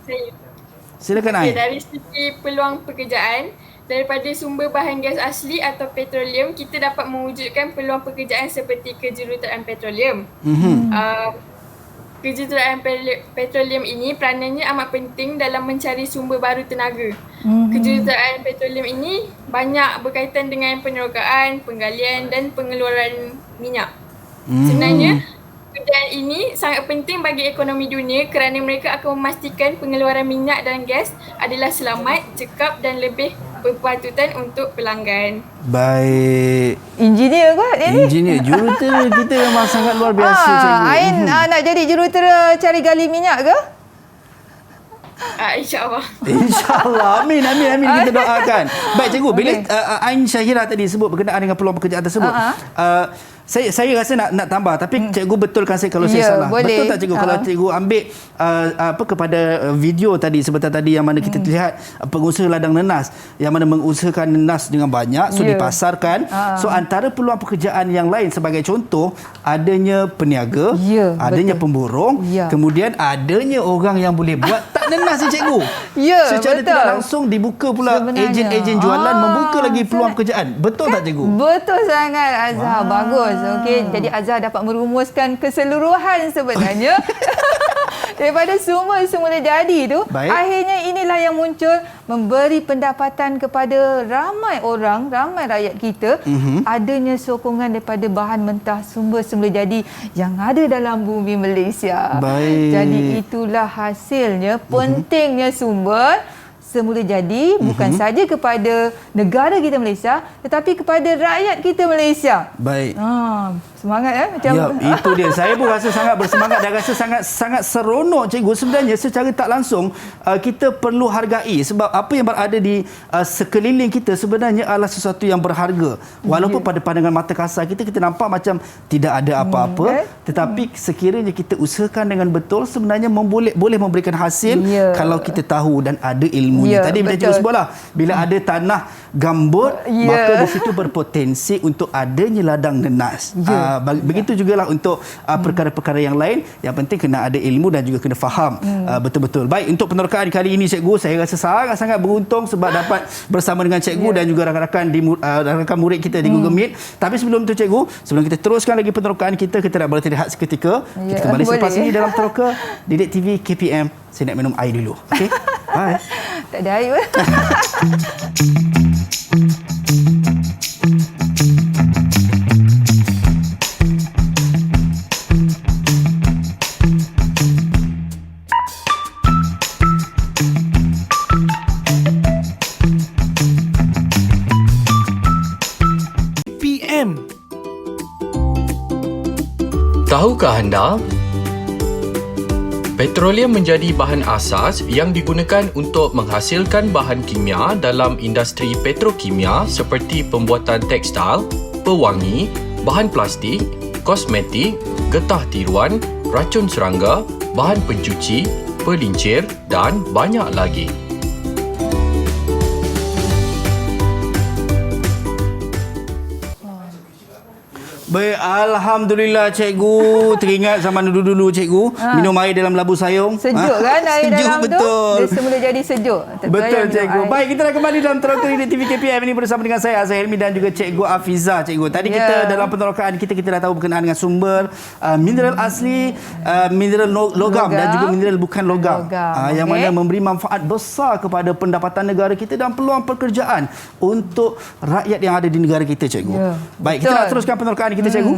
Silakan Ain. Dari segi peluang pekerjaan, daripada sumber bahan gas asli atau petroleum, kita dapat mewujudkan peluang pekerjaan seperti kejuruteraan petroleum. Kejuruteraan petroleum ini peranannya amat penting dalam mencari sumber baru tenaga. Kejuruteraan petroleum ini banyak berkaitan dengan penerokaan, penggalian dan pengeluaran minyak. Sebenarnya, pekerjaan ini sangat penting bagi ekonomi dunia kerana mereka akan memastikan pengeluaran minyak dan gas adalah selamat, cekap dan lebih berpatutan untuk pelanggan. Baik. Engineer kot dia ni. Engineer, jurutera kita memang sangat luar biasa cikgu. Ain nak jadi jurutera cari gali minyak ke? InsyaAllah. InsyaAllah. Amin. Kita doakan. Baik cikgu, bila Ain Syahira tadi sebut berkenaan dengan peluang pekerjaan tersebut, saya rasa nak tambah, tapi cikgu betulkan saya kalau saya salah. Boleh. Betul tak cikgu kalau cikgu ambil kepada video tadi sebentar tadi yang mana kita lihat pengusaha ladang nenas yang mana mengusahakan nenas dengan banyak, dipasarkan. So antara peluang pekerjaan yang lain sebagai contoh, adanya peniaga, adanya pemborong, kemudian adanya orang yang boleh buat tak nenas ni cikgu. Secara tidak langsung dibuka pula ejen-ejen jualan, membuka lagi peluang pekerjaan. Betul tak cikgu? Betul sangat Azhar. Bagus. Okey, jadi Azhar dapat merumuskan keseluruhan sebenarnya daripada sumber semula jadi tu. Baik. Akhirnya inilah yang muncul memberi pendapatan kepada ramai orang, ramai rakyat kita, adanya sokongan daripada bahan mentah sumber semula jadi yang ada dalam bumi Malaysia. Baik. Jadi itulah hasilnya pentingnya sumber semula jadi bukan saja kepada negara kita Malaysia tetapi kepada rakyat kita Malaysia. Baik. Semangat macam itu dia. Saya pun rasa sangat bersemangat dan rasa sangat seronok cikgu. Sebenarnya secara tak langsung kita perlu hargai sebab apa yang berada di sekeliling kita sebenarnya adalah sesuatu yang berharga. Walaupun pada pandangan mata kasar kita nampak macam tidak ada apa-apa, tetapi sekiranya kita usahakan dengan betul sebenarnya boleh memberikan hasil kalau kita tahu dan ada ilmunya. Tadi macam cikgu sebutlah, bila ada tanah gambut maka di situ berpotensi untuk adanya ladang nenas. Begitu jugalah untuk perkara-perkara yang lain. Yang penting kena ada ilmu dan juga kena faham betul-betul. Baik, untuk penerokaan kali ini cikgu, saya rasa sangat-sangat beruntung sebab dapat bersama dengan cikgu dan juga rakan-rakan murid kita di Google Meet. Tapi sebelum itu cikgu, sebelum kita teruskan lagi penerokaan kita nak berhenti rehat seketika. Kita kembali selepas ini dalam Teroka Didik TV KPM. Saya nak minum air dulu. Okey? Bye. Tak ada air. Tahukah anda? Petroleum menjadi bahan asas yang digunakan untuk menghasilkan bahan kimia dalam industri petrokimia seperti pembuatan tekstil, pewangi, bahan plastik, kosmetik, getah tiruan, racun serangga, bahan pencuci, pelincir dan banyak lagi. Baik, Alhamdulillah cikgu. Teringat zaman dulu-dulu cikgu minum air dalam labu sayung. Sejuk kan air sejuk, dalam betul. tu? Dia semula jadi sejuk. Betul cikgu. Baik, kita dah kembali dalam Teroka Didik TV KPM ini bersama dengan saya Azhar Helmi dan juga cikgu Afiza cikgu. Tadi kita dalam penerokaan kita dah tahu berkenaan dengan sumber mineral asli, mineral logam dan juga mineral bukan logam. Yang mana memberi manfaat besar kepada pendapatan negara kita dan peluang pekerjaan untuk rakyat yang ada di negara kita cikgu. Baik, kita nak teruskan penerokaan kita cikgu.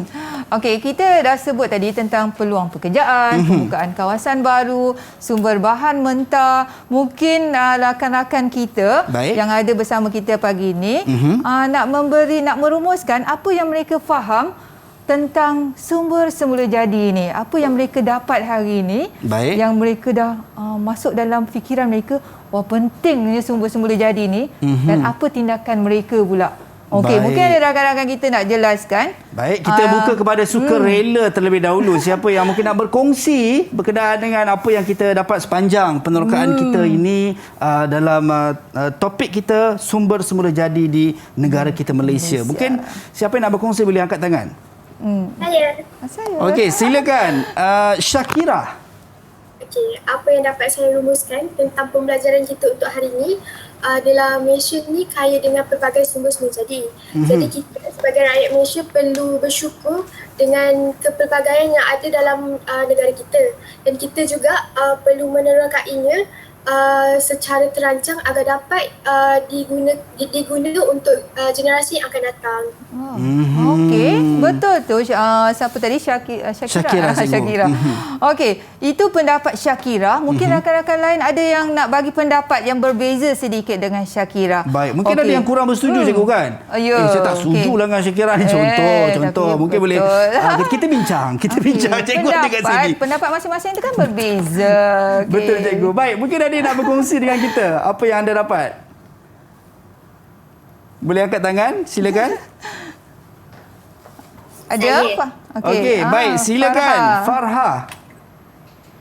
Okey, kita dah sebut tadi tentang peluang pekerjaan, pembukaan kawasan baru, sumber bahan mentah. Mungkin rakan-rakan kita yang ada bersama kita pagi ini nak merumuskan apa yang mereka faham tentang sumber semula jadi ini. Apa yang mereka dapat hari ini yang mereka dah masuk dalam fikiran mereka, wah pentingnya sumber semula jadi ini dan apa tindakan mereka pula. Okey, mungkin ada rakan-rakan kita nak jelaskan. Baik, kita buka kepada sukarela terlebih dahulu. Siapa yang mungkin nak berkongsi berkenaan dengan apa yang kita dapat sepanjang penerokaan kita ini dalam topik kita sumber semula jadi di negara kita Malaysia. Mungkin siapa yang nak berkongsi boleh angkat tangan. Saya. Okey, silakan. Syakira. Okey, apa yang dapat saya rumuskan tentang pembelajaran kita untuk hari ini adalah Malaysia ni kaya dengan pelbagai sumber semula jadi. Jadi kita sebagai rakyat Malaysia perlu bersyukur dengan kepelbagaian yang ada dalam negara kita. Dan kita juga perlu menerangainya secara terancang agar dapat diguna untuk generasi yang akan datang. Okey, betul tu. Siapa tadi? Syakira. Okey, itu pendapat Syakira. Mungkin rakan-rakan lain ada yang nak bagi pendapat yang berbeza sedikit dengan Syakira. Baik, mungkin ada yang kurang bersetuju cikgu kan? Saya tak setuju lah dengan Syakira ni. Contoh. Mungkin boleh kita bincang. Cikgu ada kat sini. Pendapat masing-masing itu kan berbeza. Betul cikgu. Baik, mungkin ada yang nak berkongsi dengan kita apa yang anda dapat. Boleh angkat tangan, silakan. Ada apa? Okey, baik, silakan Farha.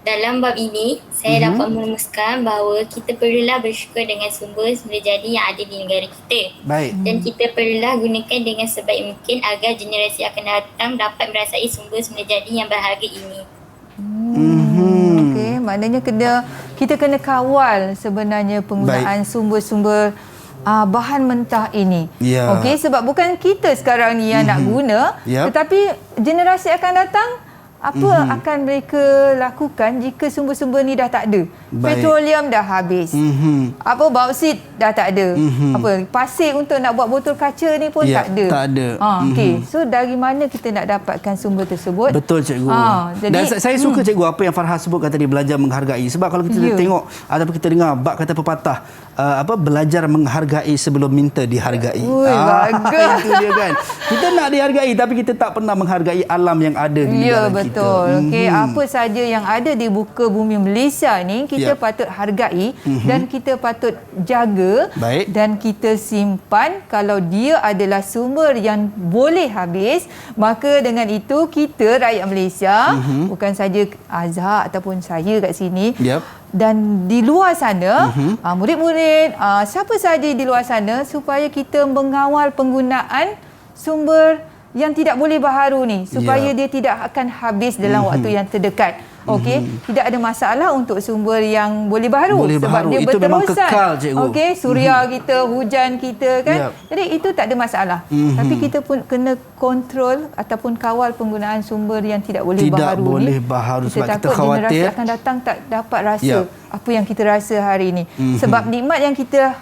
Dalam bab ini, saya dapat merumuskan bahawa kita perlulah bersyukur dengan sumber semula jadi yang ada di negara kita. Baik. Dan kita perlulah gunakan dengan sebaik mungkin agar generasi akan datang dapat merasai sumber semula jadi yang berharga ini. Okey, maknanya kita kena kawal sebenarnya penggunaan sumber-sumber bahan mentah ini. Okey, sebab bukan kita sekarang ni yang nak guna, tetapi generasi akan datang akan mereka lakukan jika sumber-sumber ni dah tak ada? Petroleum dah habis. Bauksit dah tak ada. Pasir untuk nak buat botol kaca ni pun tak ada. Tak ada. Okey. So dari mana kita nak dapatkan sumber tersebut? Betul cikgu. Dan saya suka cikgu apa yang Farha sebutkan tadi, belajar menghargai. Sebab kalau kita tengok ataupun kita dengar bab kata pepatah, belajar menghargai sebelum minta dihargai. Bagus. Itu dia kan. Kita nak dihargai tapi kita tak pernah menghargai alam yang ada di negara kita. Betul. Okey, apa saja yang ada di muka bumi Malaysia ni kita patut hargai dan kita patut jaga dan kita simpan. Kalau dia adalah sumber yang boleh habis, maka dengan itu kita rakyat Malaysia, bukan saja Azhar ataupun saya kat sini, dan di luar sana, murid-murid, siapa saja di luar sana, supaya kita mengawal penggunaan sumber yang tidak boleh baharu ni, supaya dia tidak akan habis dalam waktu yang terdekat. Okey, tidak ada masalah untuk sumber yang boleh baharu sebab dia itu berterusan. Okey, suria kita, hujan kita kan. Jadi itu tak ada masalah. Tapi kita pun kena kontrol ataupun kawal penggunaan sumber yang tidak boleh baharu ni. Sebab kita takut khawatir generasi akan datang tak dapat rasa apa yang kita rasa hari ini. Sebab nikmat yang kita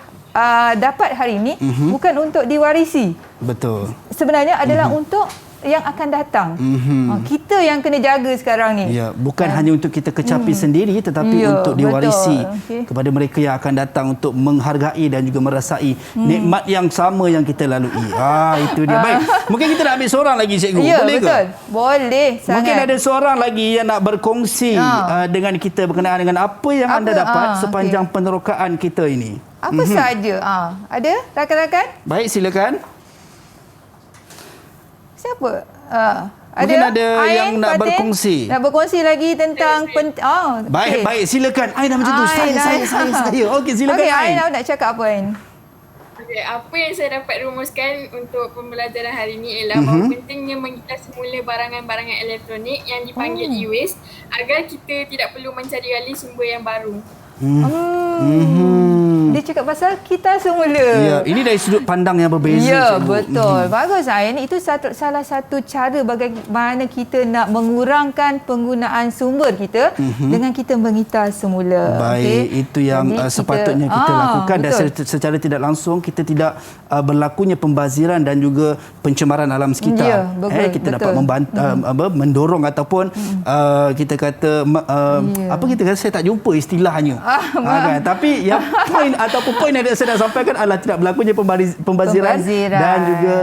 dapat hari ini bukan untuk diwarisi. Betul. Sebenarnya adalah untuk yang akan datang. Kita yang kena jaga sekarang ni. Bukan hanya untuk kita kecapi sendiri, tetapi untuk diwarisi kepada mereka yang akan datang untuk menghargai dan juga merasai nikmat yang sama yang kita lalui. Itu dia. Baik. Mungkin kita nak ambil seorang lagi cikgu. Boleh betul. ke? Boleh sangat. Mungkin ada seorang lagi yang nak berkongsi dengan kita berkenaan dengan apa yang anda dapat sepanjang penerokaan kita ini. Apa saja? Ada rakan-rakan? Baik, silakan. Siapa? Mungkin ada yang nak berkongsi. Nak berkongsi lagi tentang Baik, silakan. Ain dah macam tu. Saya. Okey, silakan. Ain nak cakap apa, Ain? Okay, apa yang saya dapat rumuskan untuk pembelajaran hari ini ialah bahawa pentingnya mengitar semula barangan-barangan elektronik yang dipanggil e-waste agar kita tidak perlu mencari gali sumber yang baru. Dia cakap pasal kita semula. Ya, ini dari sudut pandang yang berbeza. Ya, cikgu. betul. Bagus Ain. Itu salah satu cara bagaimana kita nak mengurangkan penggunaan sumber kita dengan kita mengitar semula. Baik, itu yang Jadi sepatutnya kita lakukan dan betul. secara tidak langsung kita tidak berlakunya pembaziran dan juga pencemaran alam sekitar. Ya, bagus, Kita betul. dapat mendorong ataupun kita kata apa kita kata, saya tak jumpa istilahnya. Kan? Tapi yang poin yang saya nak sampaikan adalah tidak berlakunya pembaziran dan juga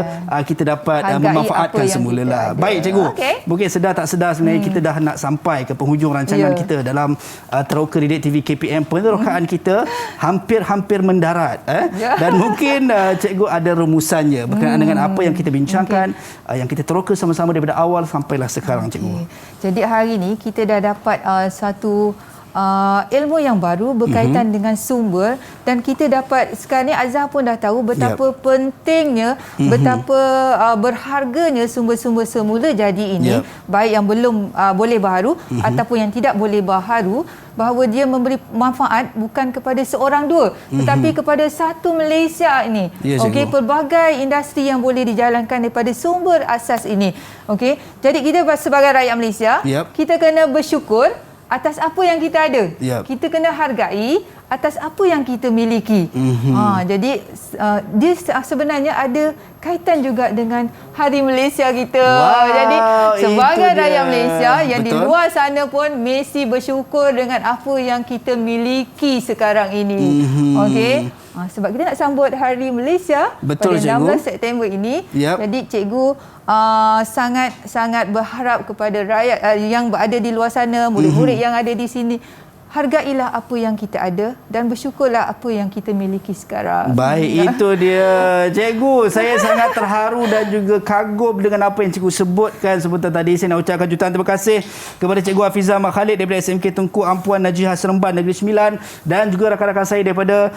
kita dapat memanfaatkan semula lah. Baik cikgu. Mungkin sedar tak sedar sebenarnya kita dah nak sampai ke penghujung rancangan kita dalam Teroka Didik TV KPM. Penerokaan kita hampir mendarat. Dan mungkin cikgu ada rumusannya berkenaan dengan apa yang kita bincangkan, yang kita teroka sama-sama daripada awal sampailah sekarang cikgu. Jadi hari ini kita dah dapat satu ilmu yang baru berkaitan dengan sumber dan kita dapat sekarang ni Azhar pun dah tahu betapa pentingnya, betapa berharganya sumber-sumber semula jadi ini, baik yang belum boleh baharu ataupun yang tidak boleh baharu, bahawa dia memberi manfaat bukan kepada seorang dua tetapi kepada satu Malaysia ini. Okey, pelbagai industri yang boleh dijalankan daripada sumber asas ini. Okey, jadi kita sebagai rakyat Malaysia, kita kena bersyukur atas apa yang kita ada. Kita kena hargai atas apa yang kita miliki. Jadi dia sebenarnya ada kaitan juga dengan Hari Malaysia kita. Jadi sebagai rakyat Malaysia yang di luar sana pun mesti bersyukur dengan apa yang kita miliki sekarang ini. Okey. Sebab kita nak sambut Hari Malaysia pada 16 September ini. Jadi cikgu sangat berharap kepada rakyat yang berada di luar sana, murid-murid yang ada di sini, hargailah apa yang kita ada dan bersyukurlah apa yang kita miliki sekarang. Baik, itu dia cikgu. Saya sangat terharu dan juga kagum dengan apa yang cikgu sebutkan sebentar tadi. Saya nak ucapkan jutaan terima kasih kepada Cikgu Hafizah Ahmad Khalid daripada SMK Tunku Ampuan Najihah Seremban Negeri Sembilan dan juga rakan-rakan saya daripada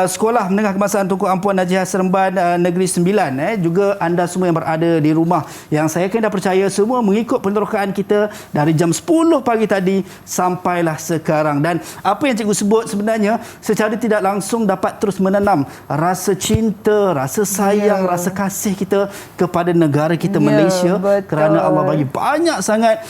Sekolah Menengah Kebangsaan Tunku Ampuan Najihah Seremban Negeri Sembilan. Juga anda semua yang berada di rumah yang saya kena percaya semua mengikut penerokaan kita dari jam 10 pagi tadi sampailah sekarang. Dan apa yang cikgu sebut sebenarnya secara tidak langsung dapat terus menanam rasa cinta, rasa sayang, rasa kasih kita kepada negara kita Malaysia. Kerana Allah bagi banyak sangat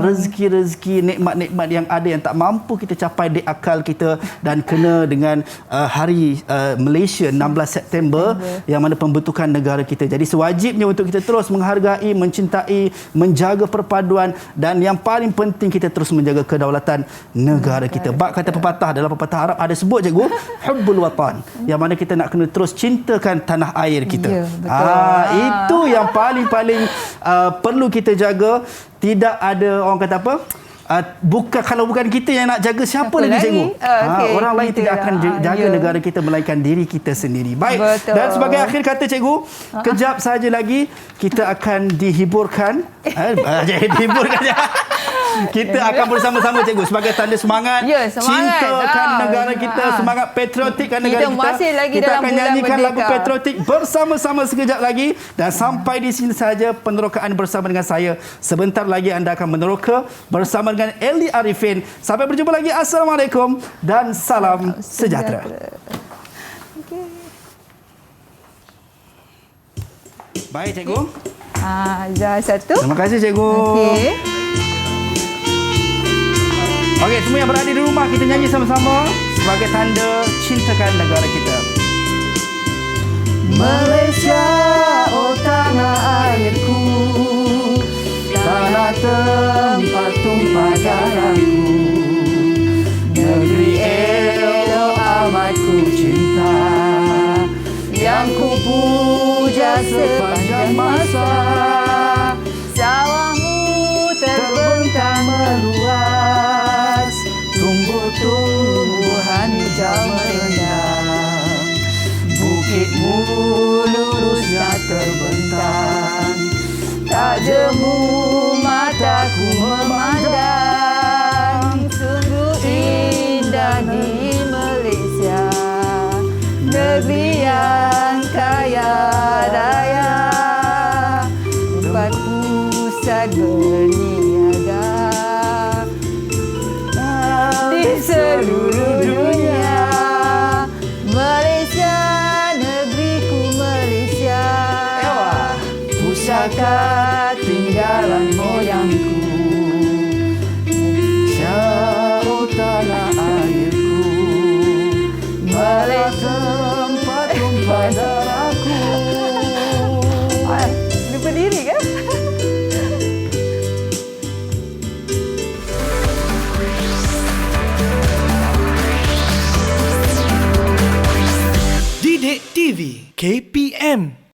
rezeki-rezeki, nikmat-nikmat yang ada yang tak mampu kita capai di akal kita dan kena dengan Hari Malaysia 16 September yang mana pembentukan negara kita. Jadi sewajibnya untuk kita terus menghargai, mencintai, menjaga perpaduan dan yang paling penting kita terus menjaga kedaulatan negara kita. Bab kata pepatah dalam pepatah Arab ada sebut cikgu, hubbul watan, yang mana kita nak kena terus cintakan tanah air kita. Itu yang paling perlu kita jaga. Tidak ada orang kata apa, kalau bukan kita yang nak jaga, siapa lagi cikgu? Orang lain tidak akan jaga negara kita melainkan diri kita sendiri. Baik. Dan sebagai akhir kata cikgu, kejap saja lagi kita akan dihiburkan. Dihiburkan je. Kita akan bersama-sama cikgu sebagai tanda semangat, cintakan negara kita, semangat patriotikkan negara kita. Kita akan nyanyikan lagu patriotik bersama-sama sekejap lagi dan sampai di sini saja penerokaan bersama dengan saya. Sebentar lagi anda akan meneroka bersama dengan Eli Arifin. Sampai berjumpa lagi. Assalamualaikum dan salam sejahtera. Baik cikgu. Azhar satu. Terima kasih cikgu. Okey, semua yang berada di rumah kita nyanyi sama-sama sebagai tanda cintakan negara kita. Malaysia, oh tanah airku, tanah tempat tumpah darahku, negeri elok amat ku cinta, yang ku puja sepanjang masa. Sawahmu terbentang meluas, tumbuh-tumbuhan hijau merendam, bukitmu lurusnya terbentang, tak jemu mataku memandang. Sungguh indah di Malaysia, negeri yang dekat tinggalan moyangku, jauh tanah airku, malah tempat tumpah darahku. Lupa diri kan? Didik TV KPM